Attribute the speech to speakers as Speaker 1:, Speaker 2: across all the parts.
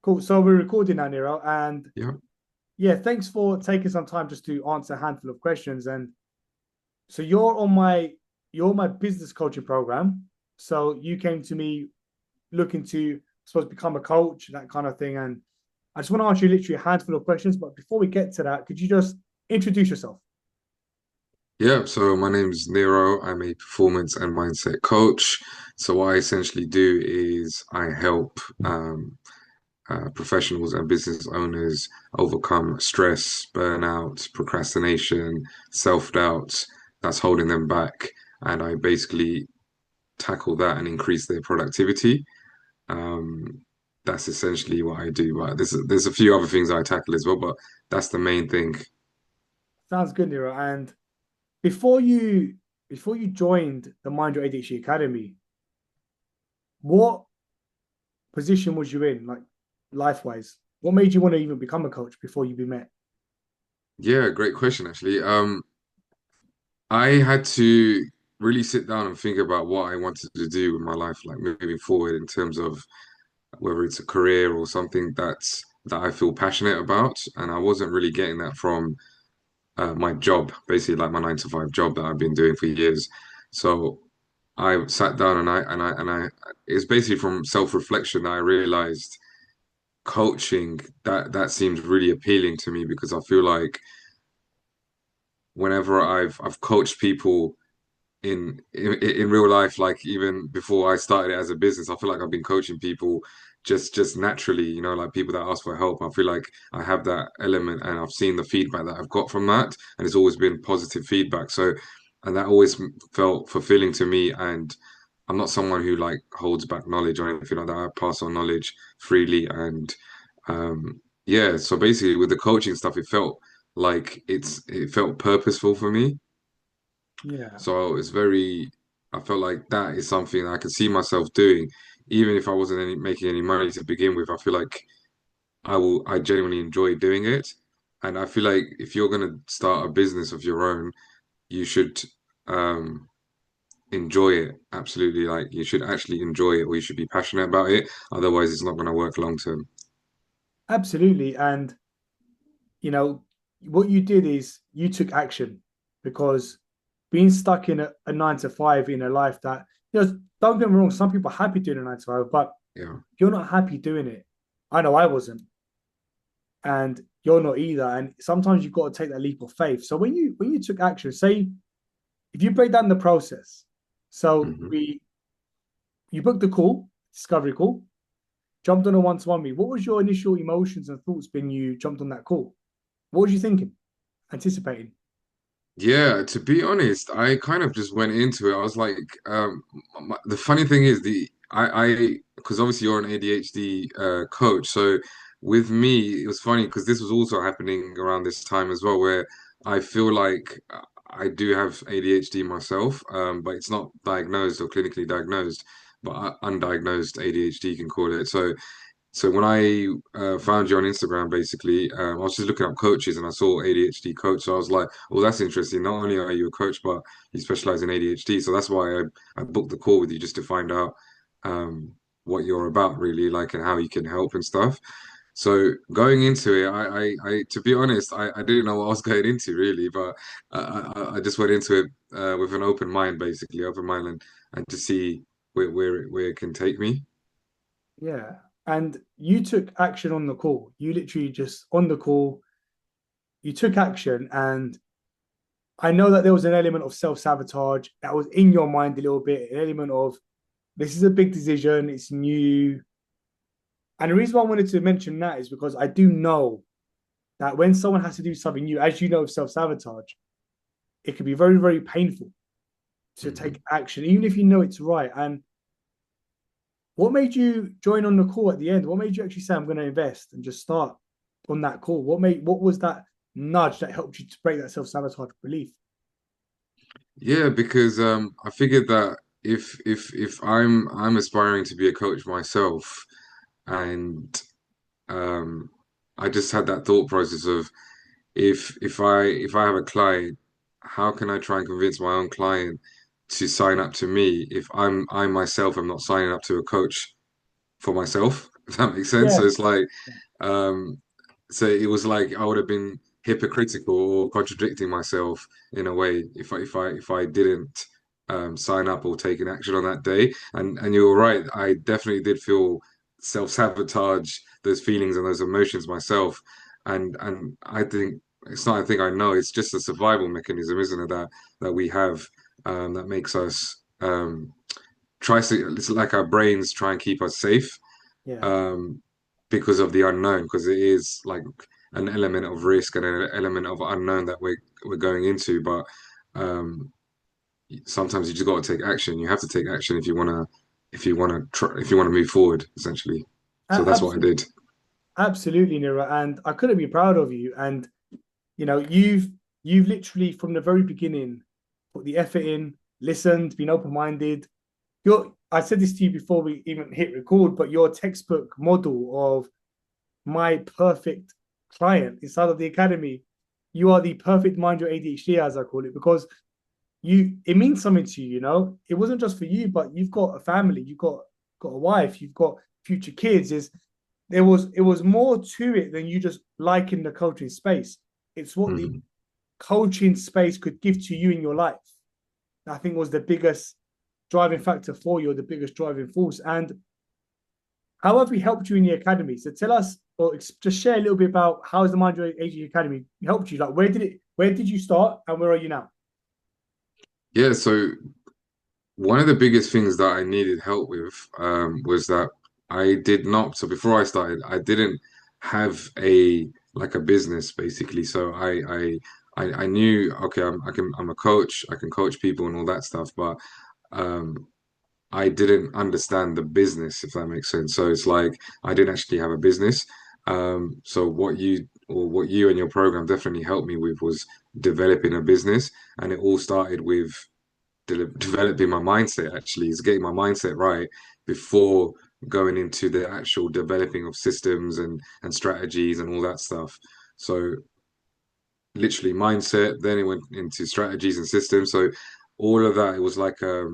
Speaker 1: Cool. So we're recording now, Niro, and
Speaker 2: Yeah.
Speaker 1: yeah, thanks for taking some time just to answer a handful of questions. And so you're on my business coaching program. So you came to me looking to, I suppose, become a coach, that kind of thing. And I just want to ask you literally a handful of questions. But before we get to that, could you just introduce yourself?
Speaker 2: Yeah. So my name is Niro. I'm a performance and mindset coach. So what I essentially do is I help professionals and business owners overcome stress, burnout, procrastination, self-doubt that's holding them back. And I basically tackle that and increase their productivity. Um, that's essentially what I do. But there's a few other things I tackle as well, but that's the main thing.
Speaker 1: Sounds good, Niro. And before you before you joined the Mind Your ADHD Academy, what position was you in, like life wise? What made you want to even become a coach before you be met?
Speaker 2: Yeah, great question actually. I had to really sit down and think about what I wanted to do with my life, like moving forward in terms of whether it's a career or something that I feel passionate about. And I wasn't really getting that from my job, basically like my 9 to 5 job that I've been doing for years. So I sat down and I it's basically from self-reflection that I realized coaching that seems really appealing to me because I feel like whenever I've coached people in real life, like even before I started it as a business, I feel like I've been coaching people just naturally, like people that ask for help. I feel like I have that element and I've seen the feedback that I've got from that, and it's always been positive feedback. So, and that always felt fulfilling to me. And I'm not someone who like holds back knowledge or anything like that. I pass on knowledge freely, and yeah. So basically, with the coaching stuff, it felt like it felt purposeful for me.
Speaker 1: Yeah,
Speaker 2: So I felt like that is something I could see myself doing, even if I wasn't making any money to begin with. I feel like I genuinely enjoy doing it. And I feel like if you're going to start a business of your own, you should um, enjoy it. Absolutely. Like you should actually enjoy it or you should be passionate about it. Otherwise, it's not going to work long term.
Speaker 1: absolutely. And you know, what you did is you took action because being stuck in a 9 to 5 in a life that, don't get me wrong, some people are happy doing a 9 to 5, but
Speaker 2: Yeah.
Speaker 1: if you're not happy doing it, I know I wasn't, and you're not either. And sometimes you've got to take that leap of faith. So when you took action, say if you break down the process, so
Speaker 2: hmm
Speaker 1: we you booked the call, discovery call, jumped on a one-to-one meet. What was your initial emotions and thoughts when you jumped on that call? What was you thinking, anticipating?
Speaker 2: Yeah, to be honest, I kind of just went into it. I was like, the funny thing is because obviously you're an ADHD coach. So with me, it was funny because this was also happening around this time as well, where I feel like I do have ADHD myself, but it's not diagnosed or clinically diagnosed, but undiagnosed ADHD, you can call it. So when I found you on Instagram, basically, I was just looking up coaches and I saw ADHD coach. So I was like, well, that's interesting. Not only are you a coach, but you specialize in ADHD. So that's why I booked the call with you just to find out um, what you're about, really, like, and how you can help and stuff. So going into it, to be honest, I didn't know what I was going into really, but I just went into it with an open mind, basically, open mind and to see where it can take me.
Speaker 1: Yeah. And you took action on the call. You literally just on the call, you took action. And I know that there was an element of self sabotage that was in your mind a little bit, an element of this is a big decision, it's new. And the reason why I wanted to mention that is because I do know that when someone has to do something new, as you know, of self sabotage, it can be very, very painful to
Speaker 2: hmm
Speaker 1: take action, even if you know it's right. And what made you join on the call at the end? What made you actually say, I'm going to invest and just start on that call? What was that nudge that helped you to break that self sabotage belief?
Speaker 2: Yeah, because I figured that if I'm aspiring to be a coach myself, and um, I just had that thought process of if I have a client, how can I try and convince my own client to sign up to me if I myself am not signing up to a coach for myself? if that makes sense. So
Speaker 1: Yeah.
Speaker 2: it's like, um, so it was like I would have been hypocritical or contradicting myself in a way if I didn't sign up or take an action on that day. And you were right, I definitely did feel self-sabotage those feelings and those emotions myself. And I think it's not, I think I know it's just a survival mechanism, isn't it, that we have that makes us tries to, it's like our brains try and keep us safe
Speaker 1: Yeah.
Speaker 2: um, because of the unknown, because it is like an element of risk and an element of unknown that we're going into. But um, sometimes you just got to take action. You have to take action if you want to move forward, essentially. So that's what I
Speaker 1: Absolutely.
Speaker 2: did.
Speaker 1: Absolutely, Nira. And I couldn't be proud of you. And you've literally from the very beginning put the effort in, listened, been open-minded. I said this to you before we even hit record, but your textbook model of my perfect client inside of the academy. You are the perfect mind your ADHD, as I call it, because it means something to you, It wasn't just for you, but you've got a family, you've got a wife, you've got future kids. It was more to it than you just liking the coaching space. It's what the
Speaker 2: Mhm.
Speaker 1: coaching space could give to you in your life. I think was the biggest driving factor for you, or the biggest driving force. And how have we helped you in the academy? So tell us, or just share a little bit about how has the Mind Your ADHD Academy helped you? Like, where did you start, and where are you now?
Speaker 2: Yeah, so one of the biggest things that I needed help with was that I did not. So before I started, I didn't have a like a business basically. So I knew okay, I'm a coach. I can coach people and all that stuff, but um, I didn't understand the business, if that makes sense. So it's like I didn't actually have a business. So what you and your program definitely helped me with was developing a business, and it all started with developing my mindset. Actually, is getting my mindset right before going into the actual developing of systems and strategies and all that stuff. So literally mindset, then it went into strategies and systems. So all of that, it was like a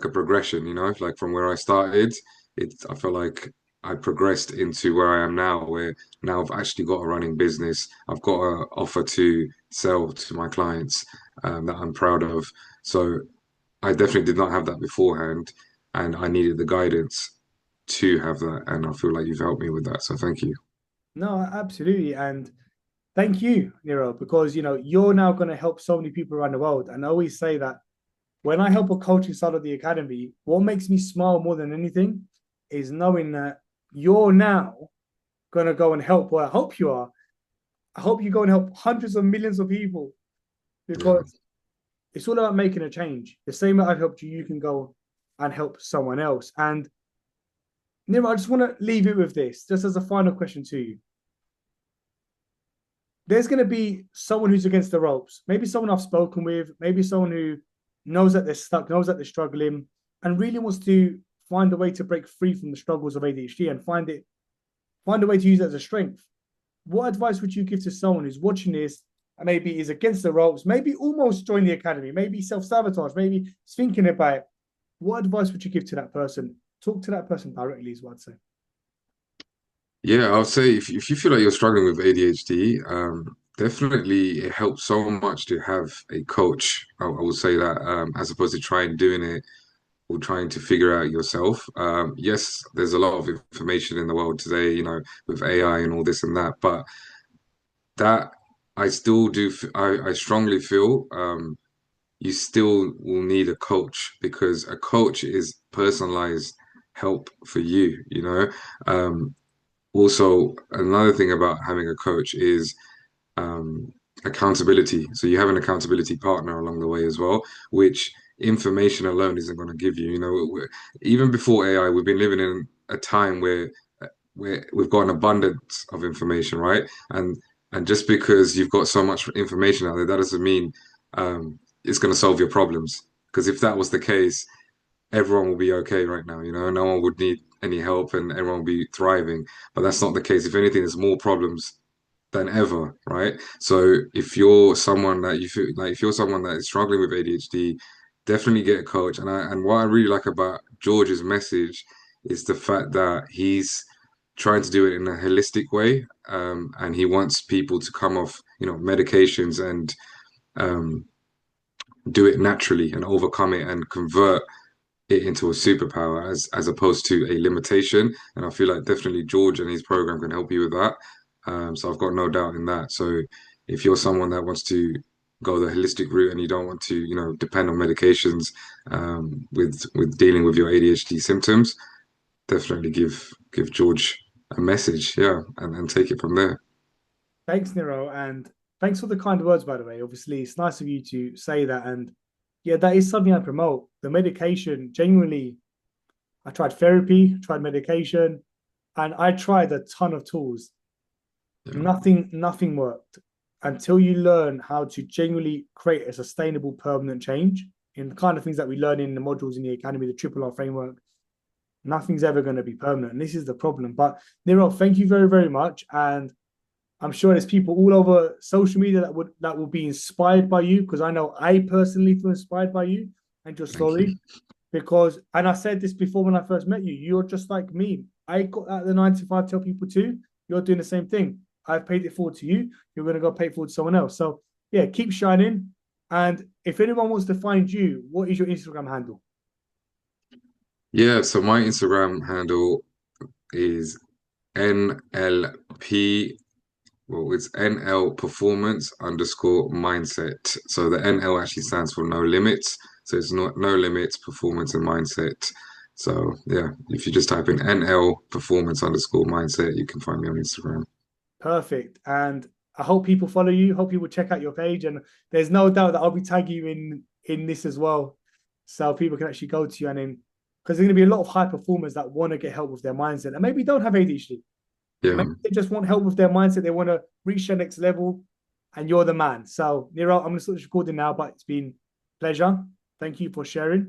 Speaker 2: progression, like from where I started, I felt like I progressed into where I am now, where now I've actually got a running business. I've got an offer to sell to my clients that I'm proud of. So I definitely did not have that beforehand, and I needed the guidance to have that. And I feel like you've helped me with that. So thank you.
Speaker 1: No, absolutely. And thank you, Nero, because you're now going to help so many people around the world. And I always say that when I help a coach inside of the academy, what makes me smile more than anything is knowing that you're now going to go and help. Well, I hope you are. I hope you go and help hundreds of millions of people,
Speaker 2: Yeah.
Speaker 1: because it's all about making a change. The same way I've helped you, you can go and help someone else. And Nima, I just want to leave it with this, just as a final question to you. There's going to be someone who's against the ropes, maybe someone I've spoken with, maybe someone who knows that they're stuck, knows that they're struggling, and really wants to find a way to break free from the struggles of ADHD and find a way to use it as a strength. What advice would you give to someone who's watching this and maybe is against the ropes, maybe almost join the academy, maybe self-sabotage, maybe thinking about it? What advice would you give to that person? Talk to that person directly is what I'd say.
Speaker 2: Yeah, I'll say if you feel like you're struggling with ADHD, definitely it helps so much to have a coach. I will say that as opposed to trying doing it or trying to figure out yourself. Yes, there's a lot of information in the world today, with AI and all this and that, but that I still do. I strongly feel you still will need a coach because a coach is personalized help for you, Also, another thing about having a coach is accountability. So you have an accountability partner along the way as well, which information alone isn't going to give you. Even before AI, we've been living in a time where we've got an abundance of information, right? And just because you've got so much information out there, that doesn't mean it's going to solve your problems. Because if that was the case, everyone will be okay right now. No one would need any help and everyone will be thriving. But that's not the case. If anything, there's more problems than ever, right? So if you're someone that you feel like if you're someone that is struggling with ADHD, definitely get a coach. And what I really like about George's message is the fact that he's trying to do it in a holistic way, and he wants people to come off, medications and um, do it naturally and overcome it and convert it into a superpower as opposed to a limitation. And I feel like definitely George and his program can help you with that. So I've got no doubt in that. So if you're someone that wants to go the holistic route and you don't want to, depend on medications with dealing with your ADHD symptoms, definitely give George a message, yeah, and take it from there.
Speaker 1: Thanks, Niro, and thanks for the kind words, by the way. Obviously, it's nice of you to say that. And yeah, that is something I promote. The medication, genuinely, I tried therapy, tried medication, and I tried a ton of tools.
Speaker 2: Yeah,
Speaker 1: Nothing worked until you learn how to genuinely create a sustainable, permanent change in the kind of things that we learn in the modules in the academy, the triple R framework. Nothing's ever going to be permanent. And this is the problem. But Niro, thank you very, very much. And I'm sure there's people all over social media that will be inspired by you, because I know I personally feel inspired by you and your
Speaker 2: thank you.
Speaker 1: story. Because, and I said this before when I first met you, you're just like me. I got out of the 9 to 5, tell people too. You're doing the same thing. I've paid it forward to you. You're going to go pay it forward to someone else. So yeah, keep shining. And if anyone wants to find you, what is your Instagram handle?
Speaker 2: Yeah, so my Instagram handle is NLP. Well, it's NL performance underscore mindset. So the NL actually stands for no limits. So it's not no limits, performance and mindset. So yeah, if you just type in NL performance underscore mindset, you can find me on Instagram.
Speaker 1: Perfect. And I hope people follow you. Hope people check out your page. And there's no doubt that I'll be tagging you in this as well, so people can actually go to you. And then, because there's going to be a lot of high performers that want to get help with their mindset and maybe don't have ADHD.
Speaker 2: Yeah.
Speaker 1: Maybe they just want help with their mindset. They want to reach their next level, and you're the man. So Niro, I'm going to start this recording now, but it's been a pleasure. Thank you for sharing.